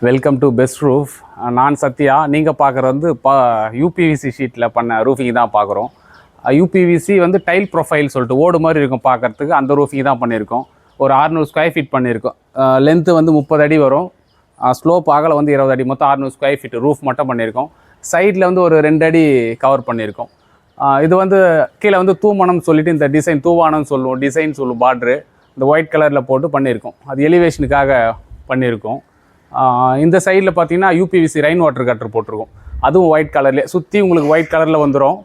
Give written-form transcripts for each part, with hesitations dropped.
Welcome to best roof. நான் சத்யா. நீங்கள் பார்க்குறது வந்து யூபிவிசி ஷீட்டில் பண்ண ரூஃபிங் தான் பார்க்குறோம். யூபிவிசி வந்து டைல் ப்ரொஃபைல் சொல்லிட்டு ஓடு மாதிரி இருக்கும் பார்க்குறதுக்கு. அந்த ரூஃபிங் தான் பண்ணியிருக்கோம். ஒரு 600 ஸ்கொயர் ஃபீட் பண்ணியிருக்கோம். லென்த்து வந்து 30 அடி வரும். ஸ்லோப் அகல வந்து 20 அடி, மொத்தம் 600 ஸ்கொயர் ஃபீட் ரூஃப் மட்டும் பண்ணியிருக்கோம். சைடில் வந்து ஒரு 2 அடி கவர் பண்ணியிருக்கோம். இது வந்து கீழே வந்து தூமணம் சொல்லிவிட்டு இந்த டிசைன் தூவானம்னு சொல்லுவோம், டிசைன் சொல்லுவோம். பார்ட்ரு இந்த ஒயிட் கலரில் போட்டு பண்ணியிருக்கோம். அது எலிவேஷனுக்காக பண்ணியிருக்கோம். இந்த சைடில் பார்த்தீங்கன்னா யூபிவிசி ரெயின் வாட்டர் கட்டர் போட்டிருக்கோம். அதுவும் ஒயிட் கலர்லேயே சுற்றி உங்களுக்கு ஒயிட் கலரில் வந்துடும்.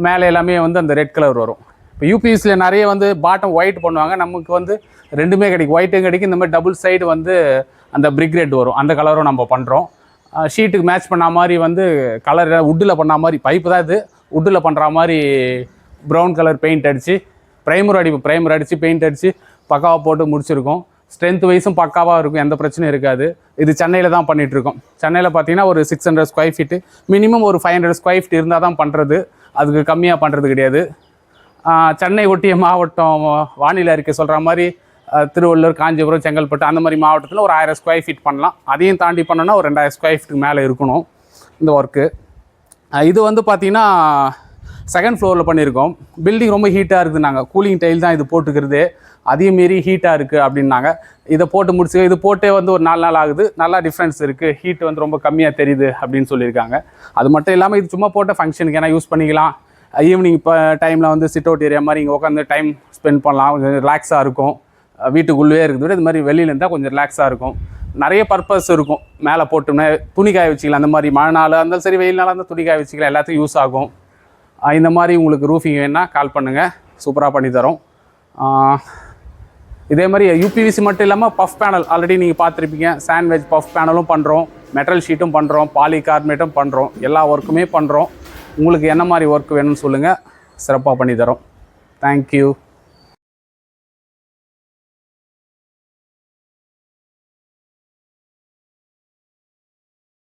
மேலே எல்லாமே வந்து அந்த ரெட் கலர் வரும். இப்போ யூபிவிசியில் நிறைய வந்து பாட்டம் ஒயிட் பண்ணுவாங்க. நமக்கு வந்து ரெண்டுமே கிடைக்கும், ஒயிட்டும் கிடைக்கும். இந்த மாதிரி டபுள் சைடு வந்து அந்த பிரிக் ரெட் வரும். அந்த கலரும் நம்ம பண்ணுறோம். ஷீட்டுக்கு மேட்ச் பண்ண மாதிரி வந்து கலர் உட்டில் பண்ண மாதிரி, பைப்பு தான் இது, உட்டில் பண்ணுற மாதிரி ப்ரௌன் கலர் பெயிண்ட் அடித்து ப்ரைமர் அடித்து பெயிண்ட் அடித்து பக்காவாக போட்டு முடிச்சிருக்கோம். ஸ்ட்ரென்த் வைஸும் பக்காவாக இருக்கும், எந்த பிரச்சனையும் இருக்காது. இது சென்னையில் தான் பண்ணிகிட்ருக்கோம். சென்னையில் பார்த்தீங்கன்னா ஒரு 600 ஸ்கொயர் ஃபீட்டு, மினிமம் ஒரு 500 ஸ்கொயர் ஃபீட் இருந்தால் தான் பண்ணுறது. அதுக்கு கம்மியாக பண்ணுறது கிடையாது. சென்னை ஒட்டிய மாவட்டம் வானிலை அறிக்கை சொல்கிற மாதிரி திருவள்ளூர், காஞ்சிபுரம், செங்கல்பட்டு அந்த மாதிரி மாவட்டத்தில் ஒரு 1000 ஸ்கொயர் ஃபீட் பண்ணலாம். அதையும் தாண்டி பண்ணோன்னா ஒரு 2000 ஸ்கொயர் ஃபீட்டுக்கு மேலே இருக்கணும் இந்த ஒர்க்கு. இது வந்து பார்த்திங்கன்னா செகண்ட் ஃப்ளோரில் பண்ணியிருக்கோம். பில்டிங் ரொம்ப ஹீட்டாக இருக்குது. நாங்கள் கூலிங் டைல் தான் இது போட்டுக்கிறது. அதையும் மீறி ஹீட்டாக இருக்குது அப்படின்னாங்க. இதை போட்டு முடிச்சு, இது போட்டே வந்து ஒரு 4 நாள் ஆகுது. நல்லா டிஃப்ரென்ஸ் இருக்குது, ஹீட் வந்து ரொம்ப கம்மியாக தெரியுது அப்படின்னு சொல்லியிருக்காங்க. அது மட்டும் இல்லாமல் இது சும்மா போட்ட ஃபங்க்ஷனுக்கு ஏன்னா யூஸ் பண்ணிக்கலாம். ஈவினிங் இப்போ டைமில் வந்து சிட் அவுட் ஏரியா மாதிரி இங்கே உட்காந்து டைம் ஸ்பெண்ட் பண்ணலாம். கொஞ்சம் ரிலாக்ஸாக இருக்கும். வீட்டுக்குள்ளே இருக்குது விட இது மாதிரி வெளியில் இருந்தால் கொஞ்சம் ரிலாக்ஸாக இருக்கும். நிறைய பர்பஸ் இருக்கும். மேலே போட்டோம்னா துணி காய வச்சிக்கலாம். அந்த மாதிரி மழை நாள் இருந்தாலும் சரி, வெயில் நாளாக இருந்தால் துணி காய வச்சிக்கலாம். எல்லாத்துக்கும் யூஸ் ஆகும். இந்த மாதிரி உங்களுக்கு ரூஃபிங் வேணுன்னா கால் பண்ணுங்கள், சூப்பராக பண்ணித்தரோம். இதே மாதிரி யூபிவிசி மட்டும் இல்லாமல் பஃப் பேனல் ஆல்ரெடி நீங்கள் பார்த்துருப்பீங்க. சாண்ட்விச் பஃப் பேனலும் பண்ணுறோம், மெட்டல் ஷீட்டும் பண்ணுறோம், பாலிகார்பனேட்டும் பண்ணுறோம். எல்லா ஒர்க்குமே பண்ணுறோம். உங்களுக்கு என்ன மாதிரி ஒர்க் வேணும்னு சொல்லுங்கள், சிறப்பாக பண்ணித்தரோம். தேங்க்யூ.